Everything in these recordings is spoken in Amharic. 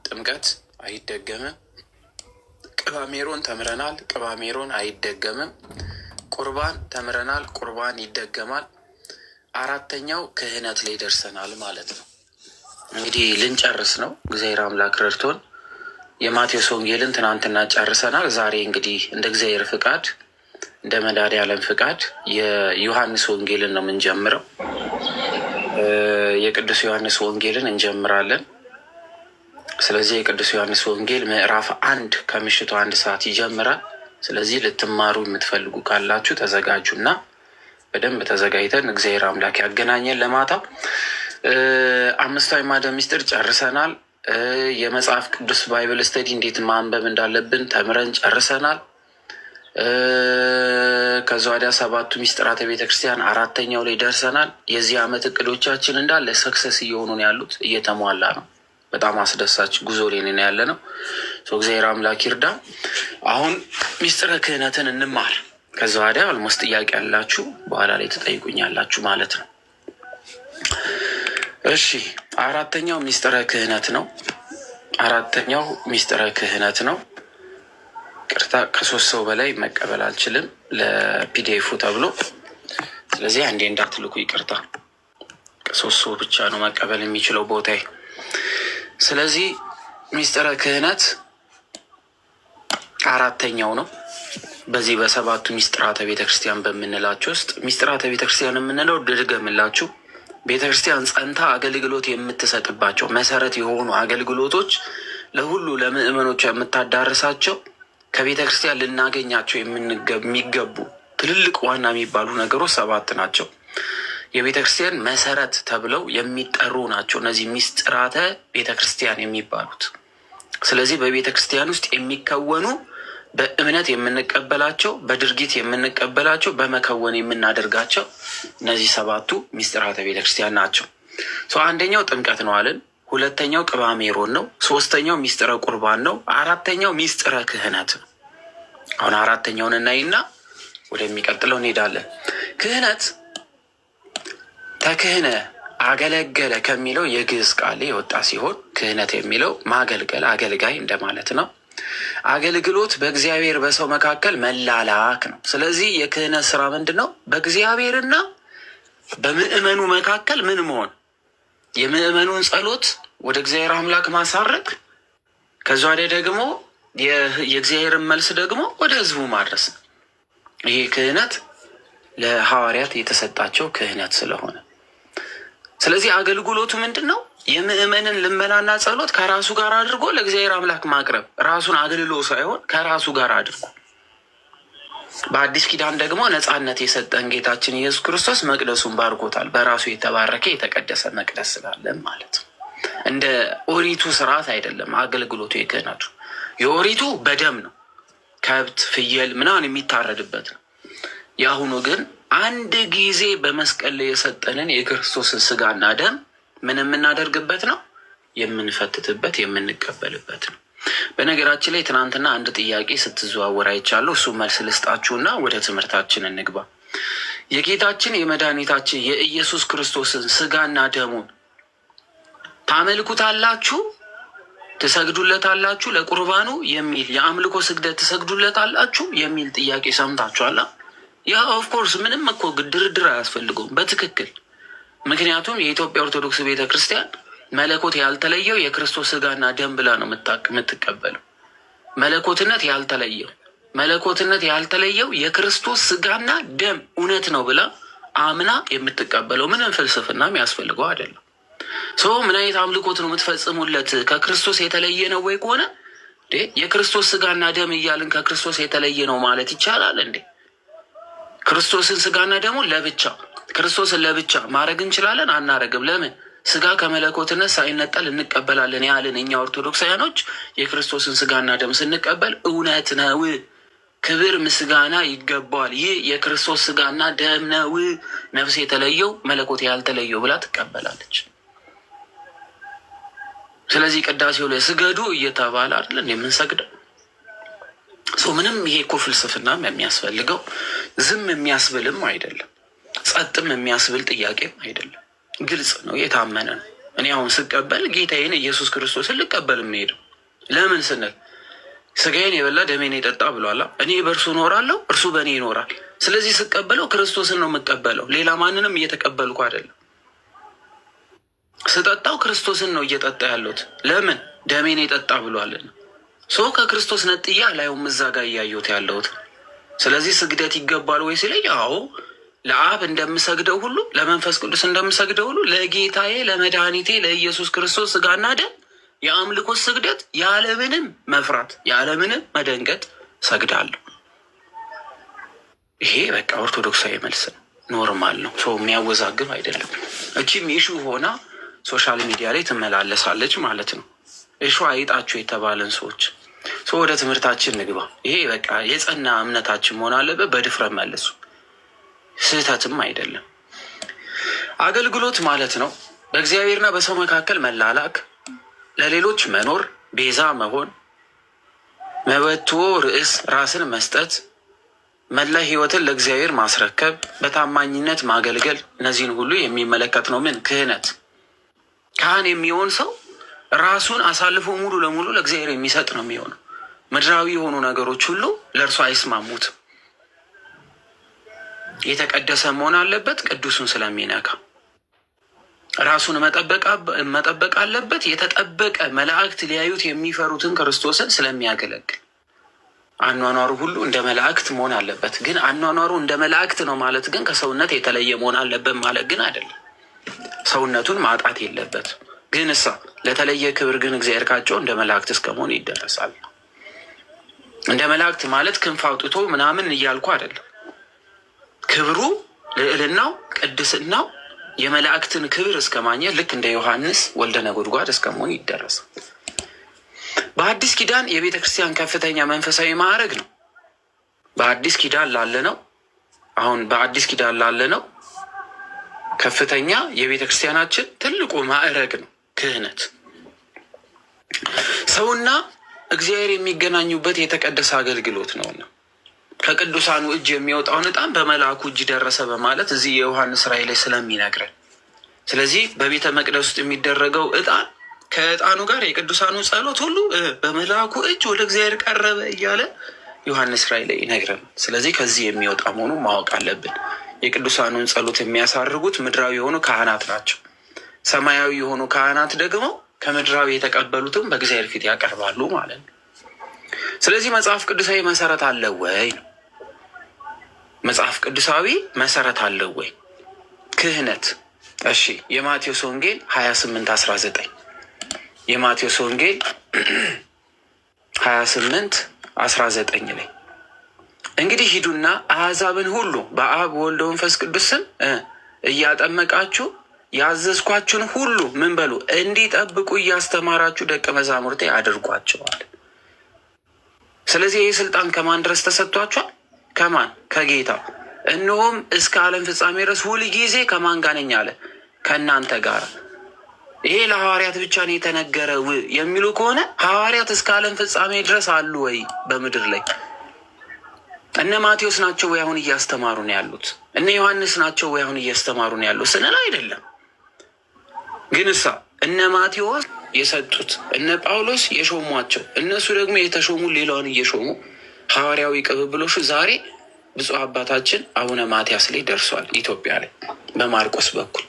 ጥምቀት አይደገምም። ቅባሜሮን ተምረናል። ቅባሜሮን አይደገምም። ቁርባን ተምረናል። ቁርባን ይደገማል። አራተኛው ክህነት ላይ ደርሰናል ማለት ነው። እንግዲህ ልንጨርስ ነው። እግዚአብሔር አምላክ ረድቶን የማቴዎስ ወንጌልን ትናንትና ጨርሰናል። ዛሬ እንግዲህ እንደ እግዚአብሔር ፍቃድ እንደ መድኃኔዓለም ፍቃድ የዮሐንስ ወንጌልን ነው የምንጀምረው። የቅዱስ ዮሐንስ ወንጌልን እንጀምራለን። ስለዚህ የቅዱስ ዮሐንስ ወንጌል ምዕራፍ 1 ከምሽቱ 1 ሰዓት ይጀምራል። ስለዚህ ልትማሩ የምትፈልጉ ካላችሁ ተዘጋጁና በደንብ ተዘጋጅተን እግዚአብሔር አምላክ ያገናኘን ለማታ። 5 አዕማደ ምስጢር ጨርሰናል። የመጽሐፍ ቅዱስ ባይብል ስተዲ እንዴት ማንበብ እንዳለብን ተምረን ጨርሰናል። ከዛ ወዲያ 7ቱ ምስጢራተ ቤተክርስቲያን 4ኛው ላይ ደርሰናል። የዚህ ዓመት እቅዶቻችን እንዳለ ሰክሰስ እየሆኑ ነው ያሉት፣ እየተሟላ ነው። በጣም አስደሳች ጉዞ ላይ ነው ያለ ነው። እግዚአብሔር አምላክ ይርዳ። አሁን ምስጢረ ክህነትን እንማር። ከዛ ወዲያ አልሞስት ጥያቄ ያላችሁ በኋላ ላይ ትጠይቁኛላችሁ ማለት ነው። እሺ፣ አራተኛው ምስጢረ ክህነት ነው። አራተኛው ምስጢረ ክህነት ነው። ቅርታ ከ3 ሰው በላይ መቀበል አልችልም ለፒዲኤፉ ተብሎ። ስለዚህ አንዴ እንዳትልኩ ይቅርታ። ከ3 ሰው ብቻ ነው መቀበል የሚችለው ቦታዬ። ስለዚህ ምስጢረ ክህነት አራተኛው ነው። በዚህ በ7ቱ ምስጢራተ ቤተክርስቲያን በምንላቸው ውስጥ ምስጢራተ ቤተክርስቲያን የምንለው ድርገምላችሁ ቤተክርስቲያን ጸንታ አገልግሎት የምትሰጥባቸው መሰረት የሆኑ አገልግሎቶች ለሁሉ ለምእመኖች የምታዳርሳቸው ከቤተክርስቲያን ልናገኛቸው የሚገቡ ትልልቅ ዋና የሚባሉ ነገሮች 7 ናቸው። የቤተክርስቲያን መሰረት ተብለው የሚጠሩ ናቸው እነዚህ ምስጢራተ ቤተክርስቲያን የሚባሉት። ስለዚህ በቤተክርስቲያን ውስጥ የሚከወኑ በእምነት የምንቀበላቸው፣ በድርጊት የምንቀበላቸው፣ በመከወን የምናደርጋቸው እነዚህ 7ቱ ምስጢራተ ቤተክርስቲያን ናቸው። አንደኛው ጥምቀት ነው አለን። 2ኛው ቅባሜሮን ነው። 3ኛው ምስጢረ ቁርባን ነው። 4ኛው ምስጢረ ክህነት ነው። አሁን 4ኛውን እናይና ወደሚቀጥለው እንሄዳለን። ክህነት ተክህነ አገለገለ ከሚለው የግዕዝ ቃል የወጣ ሲሆን ክህነት የሚለው ማገልገል፣ አገልጋይ እንደማለት ነው። አገልግሎት በእግዚአብሔር በሰው መካከል መላላክ ነው። ስለዚህ የክህነት ስራ ምንድን ነው? በእግዚአብሔርና በምእመኑ መካከል ምን መሆን? የምእመኑን ጸሎት ወደ እግዚአብሔር አምላክ ማሳረግ፣ ከዛ ወዲያ ደግሞ የእግዚአብሔርን መልስ ደግሞ ወደ ህዝቡ ማድረስ ነው። ይሄ ክህነት ለሐዋርያት የተሰጣቸው ክህነት ስለሆነ፣ ስለዚህ አገልግሎቱ ምንድን ነው? የምእመንን ልመናና ጸሎት ከራሱ ጋር አድርጎ ለእግዚአብሔር አምላክ ማቅረብ፣ ራሱን አገልሎ ሳይሆን ከራሱ ጋር አድርጎ። በአዲስ ኪዳን ደግሞ ነፃነት የሰጠን ጌታችን ኢየሱስ ክርስቶስ መቅደሱን ባርኮታል። በራሱ የተባረከ የተቀደሰ መቅደስ ስላለን ማለት ነው። እንደ ኦሪቱ ስርዓት አይደለም አገልግሎቱ የክህነቱ። የኦሪቱ በደም ነው፣ ከብት ፍየል ምናምን የሚታረድበት ነው። የአሁኑ ግን አንድ ጊዜ በመስቀል ላይ የሰጠንን የክርስቶስን ስጋና ደም ምን የምናደርግበት ነው? የምንፈትትበት የምንቀበልበት ነው። በነገራችን ላይ ትናንትና አንድ ጥያቄ ስትዘዋወር አይቻለሁ። እሱ መልስ ልስጣችሁና ወደ ትምህርታችን እንግባ። የጌታችን የመድኃኒታችን የኢየሱስ ክርስቶስን ስጋና ደሙን ታመልኩታላችሁ፣ ትሰግዱለታላችሁ፣ ለቁርባኑ የሚል የአምልኮ ስግደት ትሰግዱለታላችሁ የሚል ጥያቄ ሰምታችኋላ? ያ ኦፍኮርስ ምንም እኮ ድርድር አያስፈልገውም በትክክል። ምክንያቱም የኢትዮጵያ ኦርቶዶክስ ቤተክርስቲያን መለኮት ያልተለየው የክርስቶስ ስጋና ደም ብላ ነው የምትቀበለው። መለኮትነት ያልተለየው የክርስቶስ ስጋና ደም እውነት ነው ብላ አምና የምትቀበለው ምንም ፍልስፍና የሚያስፈልገው አይደለም። ምን አይነት አምልኮት ነው የምትፈጽሙለት? ከክርስቶስ የተለየ ነው ወይ ከሆነ የክርስቶስ ስጋና ደም እያልን ከክርስቶስ የተለየ ነው ማለት ይቻላል እንዴ? ክርስቶስን ስጋና ደግሞ ለብቻ ክርስቶስን ለብቻ ማድረግ እንችላለን? አናረግም። ለምን? ስጋ ከመለኮትነት ሳይነጠል እንቀበላለን ያልን እኛ ኦርቶዶክሳውያኖች የክርስቶስን ስጋና ደም ስንቀበል እውነት ነው፣ ክብር ምስጋና ይገባዋል፣ ይህ የክርስቶስ ስጋና ደም ነው፣ ነፍስ የተለየው መለኮት ያልተለየው ብላ ትቀበላለች። ስለዚህ ቅዳሴው ላይ ስገዱ እየተባለ አይደል የምንሰግደው? ምንም ይሄ እኮ ፍልስፍናም የሚያስፈልገው ዝም የሚያስብልም አይደለም፣ ጸጥም የሚያስብል ጥያቄም አይደለም። ግልጽ ነው፣ የታመነ ነው። እኔ አሁን ስቀበል ጌታዬን ኢየሱስ ክርስቶስን ልቀበል የምሄደው ለምን ስንል ስጋዬን የበላ ደሜን የጠጣ ብሏላ። እኔ በእርሱ እኖራለሁ፣ እርሱ በእኔ ይኖራል። ስለዚህ ስቀበለው ክርስቶስን ነው የምቀበለው፣ ሌላ ማንንም እየተቀበልኩ አይደለም። ስጠጣው ክርስቶስን ነው እየጠጣ ያለሁት። ለምን? ደሜን የጠጣ ብሏልን። ከክርስቶስ ነጥያ ላይውም እዛ ጋር እያየሁት ያለሁት። ስለዚህ ስግደት ይገባል ወይ ሲለኝ፣ አዎ ለአብ እንደምሰግደው ሁሉ ለመንፈስ ቅዱስ እንደምሰግደው ሁሉ ለጌታዬ ለመድኃኒቴ ለኢየሱስ ክርስቶስ ስጋና ደም የአምልኮ ስግደት ያለምንም መፍራት ያለምንም መደንገጥ ሰግዳለሁ። ይሄ በቃ ኦርቶዶክሳዊ መልስ ነው። ኖርማል ነው። ሰው የሚያወዛግብ አይደለም። እቺም ኢሹ ሆና ሶሻል ሚዲያ ላይ ትመላለሳለች ማለት ነው። ኢሹ አይጣችሁ የተባለን ሰዎች ወደ ትምህርታችን ንግባ። ይሄ በቃ የጸና እምነታችን መሆን አለበት። በድፍረት መልሱ። ስህተትም አይደለም። አገልግሎት ማለት ነው በእግዚአብሔርና በሰው መካከል መላላክ፣ ለሌሎች መኖር፣ ቤዛ መሆን፣ መበትዎ ርዕስ ራስን መስጠት፣ መላ ህይወትን ለእግዚአብሔር ማስረከብ፣ በታማኝነት ማገልገል፣ እነዚህን ሁሉ የሚመለከት ነው። ምን ክህነት። ካህን የሚሆን ሰው ራሱን አሳልፎ ሙሉ ለሙሉ ለእግዚአብሔር የሚሰጥ ነው የሚሆነው። ምድራዊ የሆኑ ነገሮች ሁሉ ለእርሱ አይስማሙትም። የተቀደሰ መሆን አለበት፣ ቅዱሱን ስለሚነካ ራሱን መጠበቅ አለበት። የተጠበቀ መላእክት ሊያዩት የሚፈሩትን ክርስቶስን ስለሚያገለግል አኗኗሩ ሁሉ እንደ መላእክት መሆን አለበት። ግን አኗኗሩ እንደ መላእክት ነው ማለት ግን ከሰውነት የተለየ መሆን አለበት ማለት ግን አይደለም። ሰውነቱን ማጣት የለበት። ግን ለተለየ ክብር ግን እግዚአብሔር ካቸው እንደ መላእክት እስከ መሆን ይደረሳል። እንደ መላእክት ማለት ክንፍ አውጥቶ ምናምን እያልኩ አይደለም። ክብሩ፣ ልዕልናው፣ ቅድስናው የመላእክትን ክብር እስከ ማግኘት ልክ እንደ ዮሐንስ ወልደ ነጎድጓድ እስከ መሆን ይደረሳል። በአዲስ ኪዳን የቤተ ክርስቲያን ከፍተኛ መንፈሳዊ ማዕረግ ነው። በአዲስ ኪዳን ላለ ነው ከፍተኛ የቤተ ክርስቲያናችን ትልቁ ማዕረግ ነው ክህነት። ሰውና እግዚአብሔር የሚገናኙበት የተቀደሰ አገልግሎት ነውና ከቅዱሳኑ እጅ የሚወጣውን ዕጣን በመልአኩ እጅ ደረሰ በማለት እዚህ የዮሐንስ ራእይ ላይ ስለሚነግረን፣ ስለዚህ በቤተ መቅደስ ውስጥ የሚደረገው ዕጣን ከዕጣኑ ጋር የቅዱሳኑ ጸሎት ሁሉ በመልአኩ እጅ ወደ እግዚአብሔር ቀረበ እያለ ዮሐንስ ራእይ ላይ ይነግረን። ስለዚህ ከዚህ የሚወጣ መሆኑን ማወቅ አለብን። የቅዱሳኑን ጸሎት የሚያሳርጉት ምድራዊ የሆኑ ካህናት ናቸው። ሰማያዊ የሆኑ ካህናት ደግሞ ከምድራዊ የተቀበሉትም በእግዚአብሔር ፊት ያቀርባሉ ማለት ነው። ስለዚህ መጽሐፍ ቅዱሳዊ መሰረት አለው ወይ? መጽሐፍ ቅዱሳዊ መሰረት አለው ወይ? ክህነት። እሺ የማቴዎስ ወንጌል 28:19 የማቴዎስ ወንጌል 28:19 ላይ እንግዲህ ሂዱና አሕዛብን ሁሉ በአብ ወልድ መንፈስ ቅዱስ ስም እያጠመቃችሁ ያዘዝኳችሁን ሁሉ ምን በሉ እንዲጠብቁ እያስተማራችሁ ደቀ መዛሙርቴ አድርጓቸዋል። ስለዚህ ይህ ስልጣን ከማን ድረስ ተሰጥቷቸዋል? ከማን? ከጌታ። እነሆም እስከ ዓለም ፍጻሜ ድረስ ሁል ጊዜ ከማን ጋር ነኝ አለ? ከእናንተ ጋር። ይሄ ለሐዋርያት ብቻ ነው የተነገረው የሚሉ ከሆነ ሐዋርያት እስከ ዓለም ፍጻሜ ድረስ አሉ ወይ በምድር ላይ? እነ ማቴዎስ ናቸው ወይ አሁን እያስተማሩ ነው ያሉት? እነ ዮሐንስ ናቸው ወይ አሁን እያስተማሩ ነው ያሉት ስንል አይደለም። ግን እነ ማቴዎስ የሰጡት እነ ጳውሎስ የሾሟቸው እነሱ ደግሞ የተሾሙ ሌላውን እየሾሙ ሐዋርያዊ ቅብብሎሹ ዛሬ ብፁዕ አባታችን አቡነ ማትያስ ላይ ደርሷል፣ ኢትዮጵያ ላይ በማርቆስ በኩል።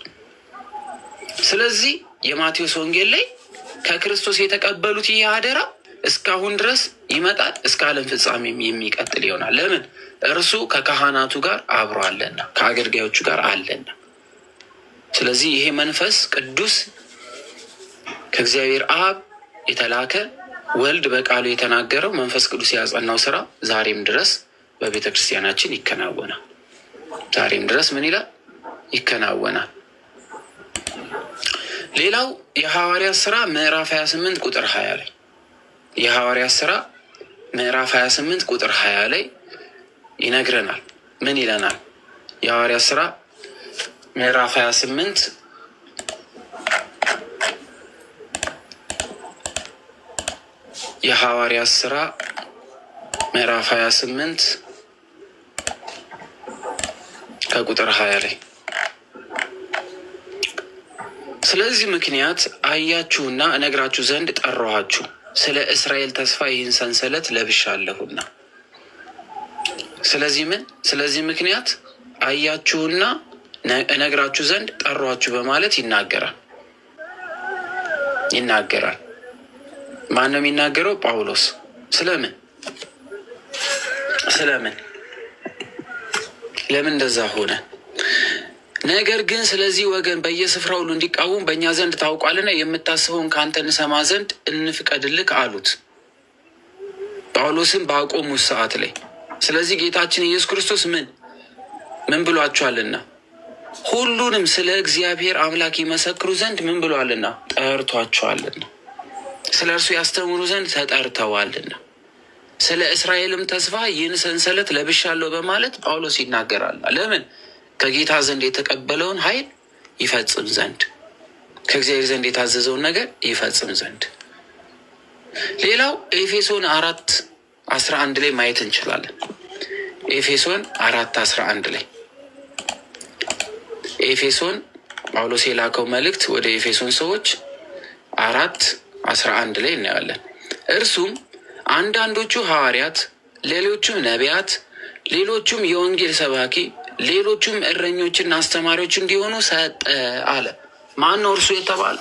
ስለዚህ የማቴዎስ ወንጌል ላይ ከክርስቶስ የተቀበሉት ይህ አደራ እስካሁን ድረስ ይመጣል፣ እስከ ዓለም ፍጻሜም የሚቀጥል ይሆናል። ለምን? እርሱ ከካህናቱ ጋር አብሮ አለና፣ ከአገልጋዮቹ ጋር አለና። ስለዚህ ይሄ መንፈስ ቅዱስ ከእግዚአብሔር አብ የተላከ ወልድ በቃሉ የተናገረው መንፈስ ቅዱስ ያጸናው ስራ ዛሬም ድረስ በቤተ ክርስቲያናችን ይከናወናል። ዛሬም ድረስ ምን ይላል? ይከናወናል። ሌላው የሐዋርያት ስራ ምዕራፍ 28 ቁጥር 20 ላይ የሐዋርያት ስራ ምዕራፍ 28 ቁጥር 20 ላይ ይነግረናል። ምን ይለናል? የሐዋርያት ስራ ምዕራፍ 28 የሐዋርያት ስራ ምዕራፍ 28 ከቁጥር 20 ላይ ስለዚህ ምክንያት አያችሁና እነግራችሁ ዘንድ ጠራኋችሁ፣ ስለ እስራኤል ተስፋ ይህን ሰንሰለት ለብሻለሁና። ስለዚህ ምክንያት አያችሁና እነግራችሁ ዘንድ ጠራኋችሁ በማለት ይናገራል። ማን ነው የሚናገረው? ጳውሎስ። ስለምን እንደዛ ሆነ? ነገር ግን ስለዚህ ወገን በየስፍራ ሁሉ እንዲቃወም በእኛ ዘንድ ታውቋልና የምታስበውን ከአንተ እንሰማ ዘንድ እንፍቀድልክ አሉት፣ ጳውሎስን ባቆሙት ሰዓት ላይ። ስለዚህ ጌታችን ኢየሱስ ክርስቶስ ምን ብሏቸዋልና? ሁሉንም ስለ እግዚአብሔር አምላክ ይመሰክሩ ዘንድ ምን ብሏልና? ጠርቷቸዋልና። ስለ እርሱ ያስተምሩ ዘንድ ተጠርተዋልና። ስለ እስራኤልም ተስፋ ይህን ሰንሰለት ለብሻለሁ በማለት ጳውሎስ ይናገራል። ለምን? ከጌታ ዘንድ የተቀበለውን ኃይል ይፈጽም ዘንድ፣ ከእግዚአብሔር ዘንድ የታዘዘውን ነገር ይፈጽም ዘንድ። ሌላው ኤፌሶን 4:11 ላይ ማየት እንችላለን። ኤፌሶን 4:11 ላይ ጳውሎስ የላከው መልእክት ወደ ኤፌሶን ሰዎች 4:11 ላይ እናያለን። እርሱም አንዳንዶቹ ሐዋርያት፣ ሌሎቹም ነቢያት፣ ሌሎቹም የወንጌል ሰባኪ፣ ሌሎቹም እረኞችና አስተማሪዎች እንዲሆኑ ሰጠ አለ። ማን ነው እርሱ የተባለ?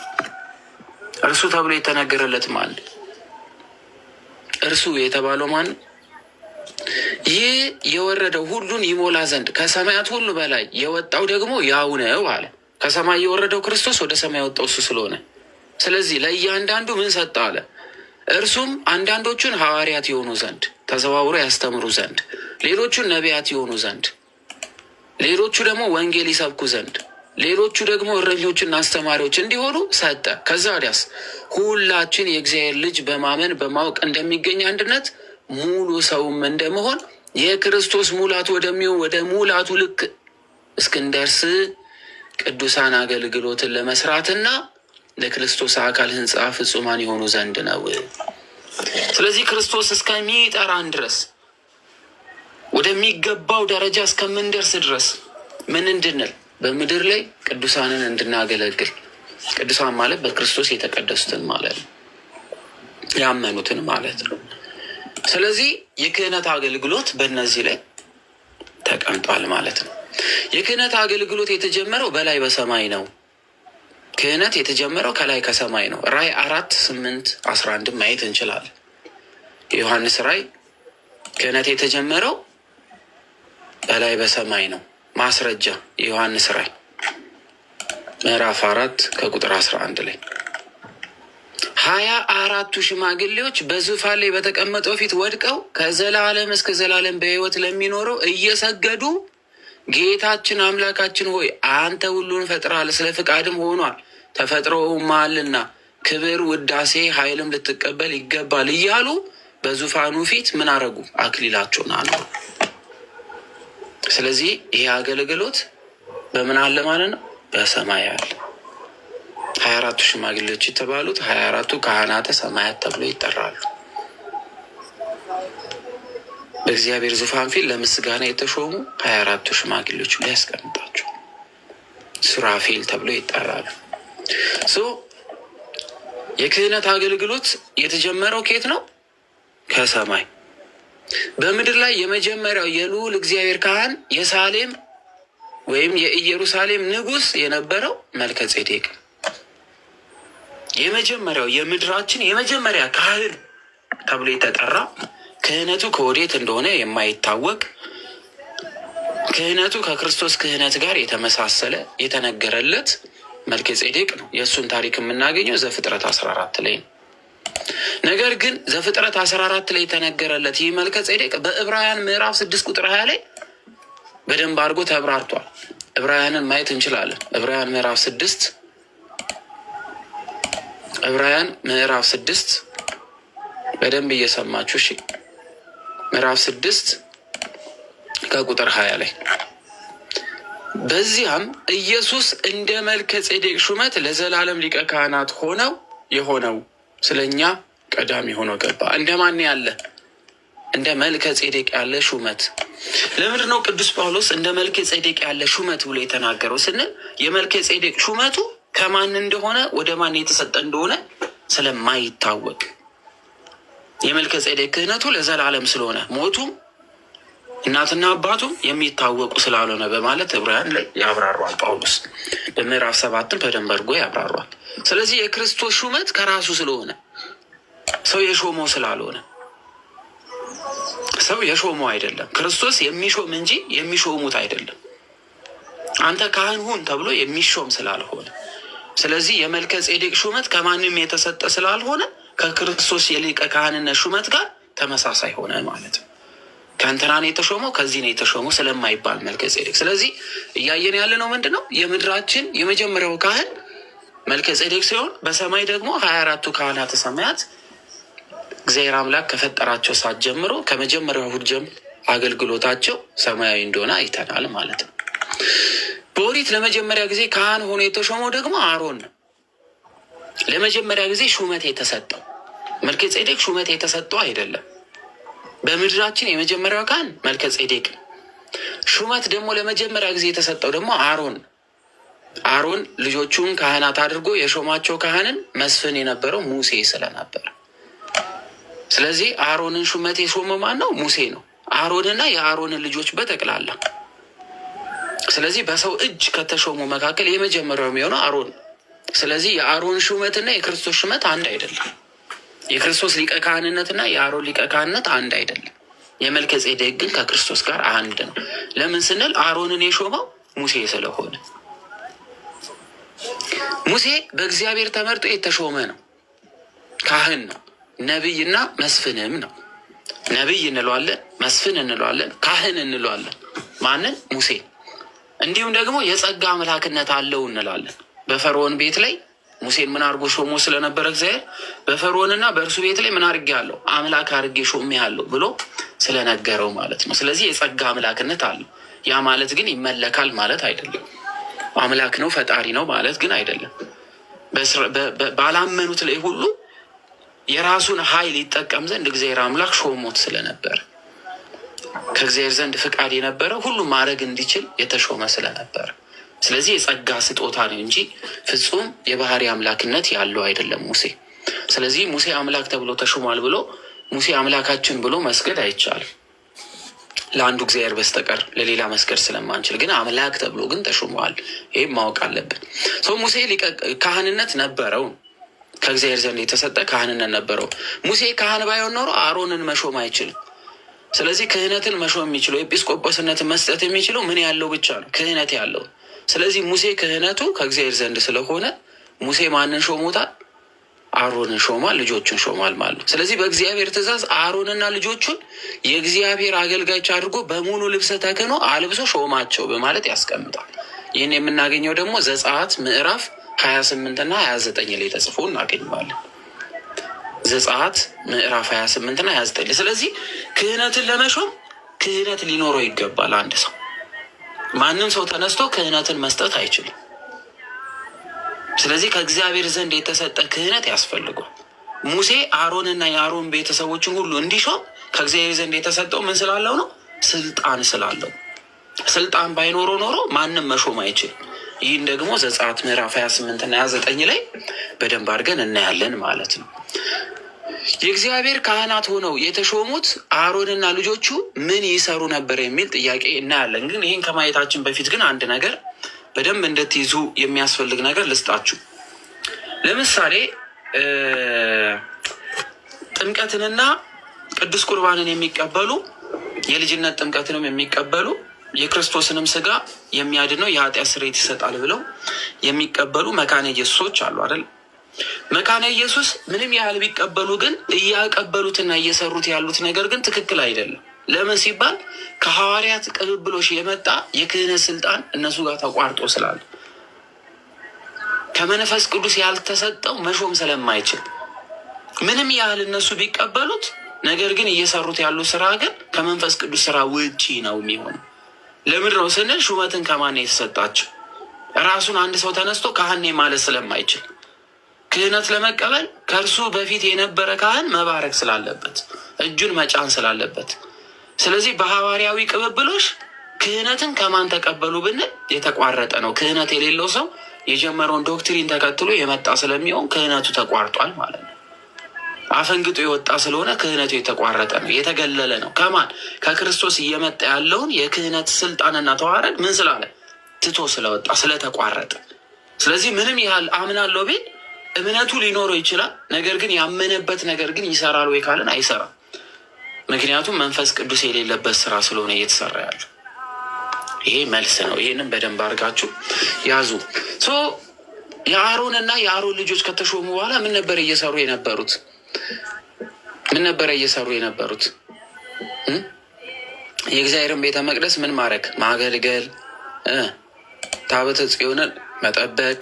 እርሱ ተብሎ የተነገረለት ማን? እርሱ የተባለው ማን? ይህ የወረደው ሁሉን ይሞላ ዘንድ ከሰማያት ሁሉ በላይ የወጣው ደግሞ ያው ነው አለ። ከሰማይ የወረደው ክርስቶስ ወደ ሰማይ የወጣው እሱ ስለሆነ፣ ስለዚህ ለእያንዳንዱ ምን ሰጠ አለ? እርሱም አንዳንዶቹን ሐዋርያት የሆኑ ዘንድ ተዘዋውሮ ያስተምሩ ዘንድ፣ ሌሎቹን ነቢያት የሆኑ ዘንድ፣ ሌሎቹ ደግሞ ወንጌል ይሰብኩ ዘንድ፣ ሌሎቹ ደግሞ እረኞችና አስተማሪዎች እንዲሆኑ ሰጠ። ከዛ ወዲያስ ሁላችን የእግዚአብሔር ልጅ በማመን በማወቅ እንደሚገኝ አንድነት ሙሉ ሰውም እንደመሆን የክርስቶስ ሙላቱ ወደሚሆን ወደ ሙላቱ ልክ እስክንደርስ ቅዱሳን አገልግሎትን ለመስራትና ለክርስቶስ አካል ሕንጻ ፍጹማን የሆኑ ዘንድ ነው። ስለዚህ ክርስቶስ እስከሚጠራን ድረስ ወደሚገባው ደረጃ እስከምንደርስ ድረስ ምን እንድንል? በምድር ላይ ቅዱሳንን እንድናገለግል። ቅዱሳን ማለት በክርስቶስ የተቀደሱትን ማለት ነው፣ ያመኑትን ማለት ነው። ስለዚህ የክህነት አገልግሎት በእነዚህ ላይ ተቀምጧል ማለት ነው። የክህነት አገልግሎት የተጀመረው በላይ በሰማይ ነው። ክህነት የተጀመረው ከላይ ከሰማይ ነው። ራዕይ 4:8-11 ማየት እንችላለን። የዮሐንስ ራዕይ ክህነት የተጀመረው በላይ በሰማይ ነው። ማስረጃ የዮሐንስ ራዕይ ምዕራፍ 4:11 ላይ 24ቱ ሽማግሌዎች በዙፋን ላይ በተቀመጠው ፊት ወድቀው ከዘላለም እስከ ዘላለም በሕይወት ለሚኖረው እየሰገዱ ጌታችን አምላካችን ሆይ አንተ ሁሉን ፈጥረሃል፣ ስለ ፍቃድም ሆኗል ተፈጥሮውማልና ክብር፣ ውዳሴ፣ ኃይልም ልትቀበል ይገባል እያሉ በዙፋኑ ፊት ምን አረጉ? አክሊላቸውን አኖሩ። ስለዚህ ይሄ አገልግሎት በምን አለ ማለት ነው? በሰማይ አለ። 24ቱ ሽማግሌዎች የተባሉት 24ቱ ካህናተ ሰማያት ተብሎ ይጠራሉ። በእግዚአብሔር ዙፋን ፊት ለምስጋና የተሾሙ 24ቱ ሽማግሌዎች ላይ ያስቀምጣቸው ሱራፌል ተብሎ ይጠራሉ። የክህነት አገልግሎት የተጀመረው ከየት ነው? ከሰማይ። በምድር ላይ የመጀመሪያው የልዑል እግዚአብሔር ካህን የሳሌም ወይም የኢየሩሳሌም ንጉሥ የነበረው መልከ ጼዴቅ የመጀመሪያው የምድራችን የመጀመሪያ ካህን ተብሎ የተጠራ፣ ክህነቱ ከወዴት እንደሆነ የማይታወቅ፣ ክህነቱ ከክርስቶስ ክህነት ጋር የተመሳሰለ የተነገረለት መልከ ጼዴቅ ነው። የእሱን ታሪክ የምናገኘው ዘፍጥረት 14 ላይ ነው። ነገር ግን ዘፍጥረት 14 ላይ የተነገረለት ይህ መልከ ጼዴቅ በዕብራውያን ምዕራፍ 6:20 ላይ በደንብ አድርጎ ተብራርቷል። ዕብራውያንን ማየት እንችላለን። ዕብራውያን ምዕራፍ 6 በደንብ እየሰማችሁ እሺ። ምዕራፍ 6:20 ላይ በዚያም ኢየሱስ እንደ መልከ ጼዴቅ ሹመት ለዘላለም ሊቀ ካህናት የሆነው ስለኛ ቀዳሚ ሆኖ ገባ። እንደማን ያለ? እንደ መልከ ጼዴቅ ያለ ሹመት። ለምንድን ነው ቅዱስ ጳውሎስ እንደ መልከ ጼዴቅ ያለ ሹመት ብሎ የተናገረው ስንል የመልከ ጼዴቅ ሹመቱ ከማን እንደሆነ ወደ ማን የተሰጠ እንደሆነ ስለማይታወቅ የመልከ ጼዴቅ ክህነቱ ለዘላለም ስለሆነ ሞቱም እናትና አባቱም የሚታወቁ ስላልሆነ በማለት ዕብራውያን ላይ ያብራሯል ጳውሎስ። በምዕራፍ 7 በደንብ አድርጎ ያብራሯል። ስለዚህ የክርስቶስ ሹመት ከራሱ ስለሆነ ሰው የሾመው ስላልሆነ ሰው የሾመው አይደለም። ክርስቶስ የሚሾም እንጂ የሚሾሙት አይደለም። አንተ ካህን ሁን ተብሎ የሚሾም ስላልሆነ፣ ስለዚህ የመልከ ጼዴቅ ሹመት ከማንም የተሰጠ ስላልሆነ ከክርስቶስ የሊቀ ካህንነት ሹመት ጋር ተመሳሳይ ሆነ ማለት ነው። ከእንትና ነው የተሾመው ከዚህ ነው የተሾመው ስለማይባል መልከ ጼዴቅ። ስለዚህ እያየን ያለ ነው ምንድን ነው? የምድራችን የመጀመሪያው ካህን መልከ ጼዴቅ ሲሆን በሰማይ ደግሞ 24ቱ ካህናተ ሰማያት እግዚአብሔር አምላክ ከፈጠራቸው ሰዓት ጀምሮ ከመጀመሪያው እሑድ ጀምሮ አገልግሎታቸው ሰማያዊ እንደሆነ አይተናል ማለት ነው። በኦሪት ለመጀመሪያ ጊዜ ካህን ሆኖ የተሾመው ደግሞ አሮን ነው። ለመጀመሪያ ጊዜ ሹመት የተሰጠው መልከ ጼዴቅ ሹመት የተሰጠው አይደለም። በምድራችን የመጀመሪያው ካህን መልከ ጼዴቅ፣ ሹመት ደግሞ ለመጀመሪያ ጊዜ የተሰጠው ደግሞ አሮን። አሮን ልጆቹን ካህናት አድርጎ የሾማቸው ካህንን መስፍን የነበረው ሙሴ ስለነበር፣ ስለዚህ አሮንን ሹመት የሾመ ማን ነው? ሙሴ ነው። አሮንና የአሮንን ልጆች በጠቅላላ። ስለዚህ በሰው እጅ ከተሾሙ መካከል የመጀመሪያው የሚሆነው አሮን። ስለዚህ የአሮን ሹመትና የክርስቶስ ሹመት አንድ አይደለም። የክርስቶስ ሊቀ ካህንነትና የአሮን ሊቀ ካህንነት አንድ አይደለም። የመልከ ጼዴቅ ግን ከክርስቶስ ጋር አንድ ነው። ለምን ስንል አሮንን የሾመው ሙሴ ስለሆነ። ሙሴ በእግዚአብሔር ተመርጦ የተሾመ ነው። ካህን ነው። ነቢይና መስፍንም ነው። ነቢይ እንለዋለን፣ መስፍን እንለዋለን፣ ካህን እንለዋለን። ማንን? ሙሴ። እንዲሁም ደግሞ የጸጋ አምላክነት አለው እንላለን። በፈርዖን ቤት ላይ ሙሴን ምን አድርጎ ሾሞ ስለነበረ እግዚአብሔር በፈርዖንና በእርሱ ቤት ላይ ምን አድርጌ ያለው አምላክ አድርጌ ሾሜ ያለው ብሎ ስለነገረው ማለት ነው። ስለዚህ የጸጋ አምላክነት አለው። ያ ማለት ግን ይመለካል ማለት አይደለም። አምላክ ነው ፈጣሪ ነው ማለት ግን አይደለም። ባላመኑት ላይ ሁሉ የራሱን ኃይል ይጠቀም ዘንድ እግዚአብሔር አምላክ ሾሞት ስለነበረ ከእግዚአብሔር ዘንድ ፍቃድ የነበረ ሁሉ ማድረግ እንዲችል የተሾመ ስለነበረ፣ ስለዚህ የጸጋ ስጦታ ነው እንጂ ፍጹም የባህሪ አምላክነት ያለው አይደለም ሙሴ። ስለዚህ ሙሴ አምላክ ተብሎ ተሾሟል ብሎ ሙሴ አምላካችን ብሎ መስገድ አይቻልም። ለአንዱ እግዚአብሔር በስተቀር ለሌላ መስገድ ስለማንችል፣ ግን አምላክ ተብሎ ግን ተሾመዋል። ይህም ማወቅ አለብን። ሰው ሙሴ ሊቀ ካህንነት ነበረው፣ ከእግዚአብሔር ዘንድ የተሰጠ ካህንነት ነበረው። ሙሴ ካህን ባይሆን ኖሮ አሮንን መሾም አይችልም። ስለዚህ ክህነትን መሾም የሚችለው ኤጲስቆጶስነትን መስጠት የሚችለው ምን ያለው ብቻ ነው? ክህነት ያለው። ስለዚህ ሙሴ ክህነቱ ከእግዚአብሔር ዘንድ ስለሆነ ሙሴ ማንን ሾሞታል? አሮንን ሾሟል፣ ልጆቹን ሾሟል ማለት ነው። ስለዚህ በእግዚአብሔር ትእዛዝ አሮንና ልጆቹን የእግዚአብሔር አገልጋዮች አድርጎ በሙሉ ልብሰ ተክህኖ አልብሶ ሾማቸው በማለት ያስቀምጣል። ይህን የምናገኘው ደግሞ ዘጸአት ምዕራፍ 28 እና 29 ላይ ተጽፎ እናገኘዋለን። ዘጸአት ምዕራፍ 28 እና 29። ስለዚህ ክህነትን ለመሾም ክህነት ሊኖረው ይገባል። አንድ ሰው ማንም ሰው ተነስቶ ክህነትን መስጠት አይችልም። ስለዚህ ከእግዚአብሔር ዘንድ የተሰጠ ክህነት ያስፈልጓል። ሙሴ አሮንና የአሮን ቤተሰቦችን ሁሉ እንዲሾም ከእግዚአብሔር ዘንድ የተሰጠው ምን ስላለው ነው? ስልጣን ስላለው። ስልጣን ባይኖረው ኖሮ ማንም መሾም አይችልም። ይህን ደግሞ ዘጸአት ምዕራፍ 28 እና 29 ላይ በደንብ አድርገን እናያለን ማለት ነው። የእግዚአብሔር ካህናት ሆነው የተሾሙት አሮንና ልጆቹ ምን ይሰሩ ነበር የሚል ጥያቄ እናያለን። ግን ይህን ከማየታችን በፊት ግን አንድ ነገር በደንብ እንድትይዙ የሚያስፈልግ ነገር ልስጣችሁ። ለምሳሌ ጥምቀትንና ቅዱስ ቁርባንን የሚቀበሉ የልጅነት ጥምቀትንም የሚቀበሉ የክርስቶስንም ስጋ የሚያድነው የኃጢአት ስርየት ይሰጣል ብለው የሚቀበሉ መካነ ኢየሱሶች አሉ አይደል? መካነ ኢየሱስ ምንም ያህል ቢቀበሉ ግን እያቀበሉትና እየሰሩት ያሉት ነገር ግን ትክክል አይደለም። ለምን ሲባል ከሐዋርያት ቅብብሎሽ የመጣ የክህነት ስልጣን እነሱ ጋር ተቋርጦ ስላለ ከመንፈስ ቅዱስ ያልተሰጠው መሾም ስለማይችል ምንም ያህል እነሱ ቢቀበሉት፣ ነገር ግን እየሰሩት ያሉ ስራ ግን ከመንፈስ ቅዱስ ስራ ውጪ ነው የሚሆነው። ለምንድን ነው ስንል ሹመትን ከማን የተሰጣቸው? ራሱን አንድ ሰው ተነስቶ ካህኔ ማለት ስለማይችል ክህነት ለመቀበል ከእርሱ በፊት የነበረ ካህን መባረክ ስላለበት፣ እጁን መጫን ስላለበት፣ ስለዚህ በሐዋርያዊ ቅብብሎሽ ክህነትን ከማን ተቀበሉ ብንል የተቋረጠ ነው። ክህነት የሌለው ሰው የጀመረውን ዶክትሪን ተከትሎ የመጣ ስለሚሆን ክህነቱ ተቋርጧል ማለት ነው። አፈንግጦ የወጣ ስለሆነ ክህነቱ የተቋረጠ ነው፣ የተገለለ ነው። ከማን? ከክርስቶስ እየመጣ ያለውን የክህነት ስልጣንና ተዋረድ ምን ስላለ? ትቶ ስለወጣ ስለተቋረጠ። ስለዚህ ምንም ያህል አምናለሁ ቢል እምነቱ ሊኖረው ይችላል። ነገር ግን ያመነበት ነገር ግን ይሰራል ወይ ካልን አይሰራም። ምክንያቱም መንፈስ ቅዱስ የሌለበት ስራ ስለሆነ እየተሰራ ያለ። ይሄ መልስ ነው። ይሄንን በደንብ አድርጋችሁ ያዙ። የአሮንና የአሮን ልጆች ከተሾሙ በኋላ ምን ነበር እየሰሩ የነበሩት? የእግዚአብሔርን ቤተ መቅደስ ምን ማድረግ? ማገልገል፣ ታቦተ ጽዮንን መጠበቅ፣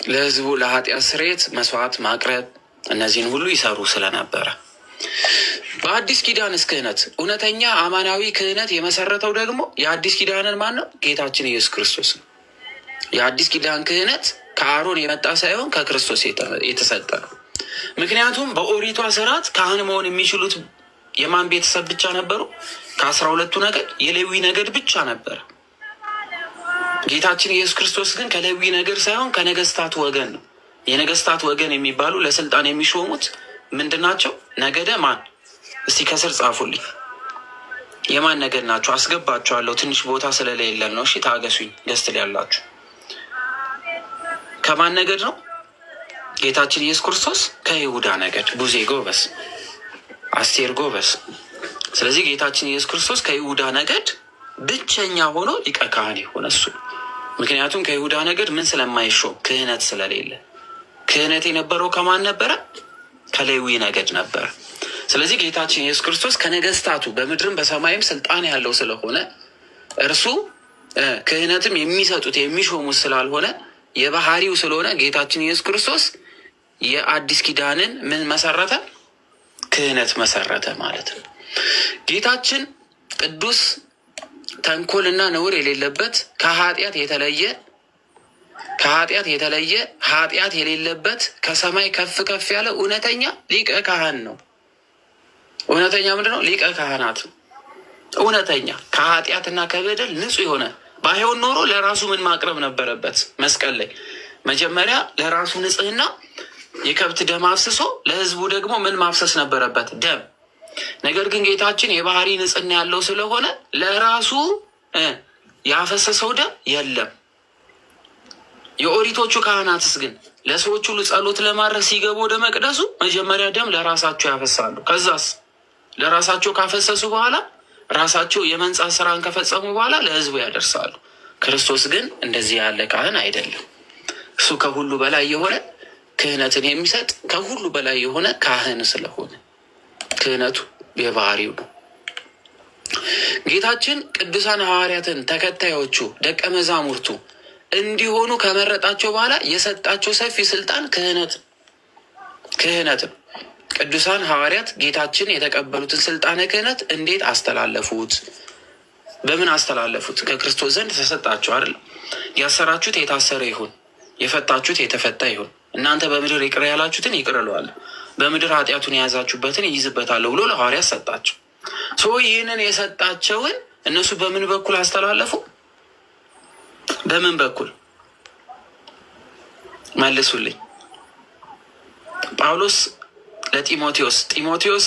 ለሕዝቡ ለኃጢአት ስርየት መስዋዕት ማቅረብ፣ እነዚህን ሁሉ ይሰሩ ስለነበረ በአዲስ ኪዳንስ ክህነት እውነተኛ አማናዊ ክህነት የመሰረተው ደግሞ የአዲስ ኪዳንን ማን ነው? ጌታችን ኢየሱስ ክርስቶስ ነው። የአዲስ ኪዳን ክህነት ከአሮን የመጣ ሳይሆን ከክርስቶስ የተሰጠ ነው። ምክንያቱም በኦሪቷ ስርዓት ካህን መሆን የሚችሉት የማን ቤተሰብ ብቻ ነበሩ? ከ12ቱ ነገድ የሌዊ ነገድ ብቻ ነበረ። ጌታችን ኢየሱስ ክርስቶስ ግን ከሌዊ ነገድ ሳይሆን ከነገስታት ወገን ነው። የነገስታት ወገን የሚባሉ ለስልጣን የሚሾሙት ምንድን ናቸው? ነገደ ማን? እስቲ ከስር ጻፉልኝ። የማን ነገድ ናቸው? አስገባችኋለሁ። ትንሽ ቦታ ስለሌለን ነው። እሺ ታገሱኝ። ገስት ላይ ያላችሁ ከማን ነገድ ነው? ጌታችን ኢየሱስ ክርስቶስ ከይሁዳ ነገድ። ቡዜ ጎበስ፣ አስቴር ጎበስ። ስለዚህ ጌታችን ኢየሱስ ክርስቶስ ከይሁዳ ነገድ ብቸኛ ሆኖ ሊቀ ካህን የሆነ እሱ። ምክንያቱም ከይሁዳ ነገድ ምን ስለማይሾም? ክህነት ስለሌለ። ክህነት የነበረው ከማን ነበረ? ከሌዊ ነገድ ነበረ። ስለዚህ ጌታችን ኢየሱስ ክርስቶስ ከነገስታቱ በምድርም በሰማይም ስልጣን ያለው ስለሆነ እርሱ ክህነትም የሚሰጡት የሚሾሙት ስላልሆነ የባህሪው ስለሆነ ጌታችን ኢየሱስ ክርስቶስ የአዲስ ኪዳንን ምን መሰረተ? ክህነት መሰረተ ማለት ነው። ጌታችን ቅዱስ፣ ተንኮልና ነውር የሌለበት፣ ከኃጢአት የተለየ ኃጢአት የሌለበት ከሰማይ ከፍ ከፍ ያለ እውነተኛ ሊቀ ካህን ነው። እውነተኛ ምንድን ነው? ሊቀ ካህናት። እውነተኛ ከኃጢአትና ከበደል ንጹሕ የሆነ ባይሆን ኖሮ ለራሱ ምን ማቅረብ ነበረበት? መስቀል ላይ መጀመሪያ ለራሱ ንጽሕና የከብት ደም አፍስሶ ለሕዝቡ ደግሞ ምን ማፍሰስ ነበረበት? ደም። ነገር ግን ጌታችን የባህሪ ንጽሕና ያለው ስለሆነ ለራሱ ያፈሰሰው ደም የለም። የኦሪቶቹ ካህናትስ ግን ለሰዎች ሁሉ ጸሎት ለማድረግ ሲገቡ ወደ መቅደሱ መጀመሪያ ደም ለራሳቸው ያፈሳሉ። ከዛስ ለራሳቸው ካፈሰሱ በኋላ ራሳቸው የመንጻት ስራን ከፈጸሙ በኋላ ለሕዝቡ ያደርሳሉ። ክርስቶስ ግን እንደዚህ ያለ ካህን አይደለም። እሱ ከሁሉ በላይ የሆነ ክህነትን የሚሰጥ ከሁሉ በላይ የሆነ ካህን ስለሆነ ክህነቱ የባህሪው ነው። ጌታችን ቅዱሳን ሐዋርያትን ተከታዮቹ ደቀ መዛሙርቱ እንዲሆኑ ከመረጣቸው በኋላ የሰጣቸው ሰፊ ስልጣን ክህነት ነው። ቅዱሳን ሐዋርያት ጌታችን የተቀበሉትን ስልጣነ ክህነት እንዴት አስተላለፉት? በምን አስተላለፉት? ከክርስቶስ ዘንድ ተሰጣቸው አይደል? ያሰራችሁት የታሰረ ይሁን፣ የፈታችሁት የተፈታ ይሁን። እናንተ በምድር ይቅር ያላችሁትን ይቅር እለዋለሁ፣ በምድር ኃጢአቱን የያዛችሁበትን ይይዝበታለሁ ብሎ ለሐዋርያት ሰጣቸው። ይህንን የሰጣቸውን እነሱ በምን በኩል አስተላለፉ? በምን በኩል መልሱልኝ። ጳውሎስ ለጢሞቴዎስ፣ ጢሞቴዎስ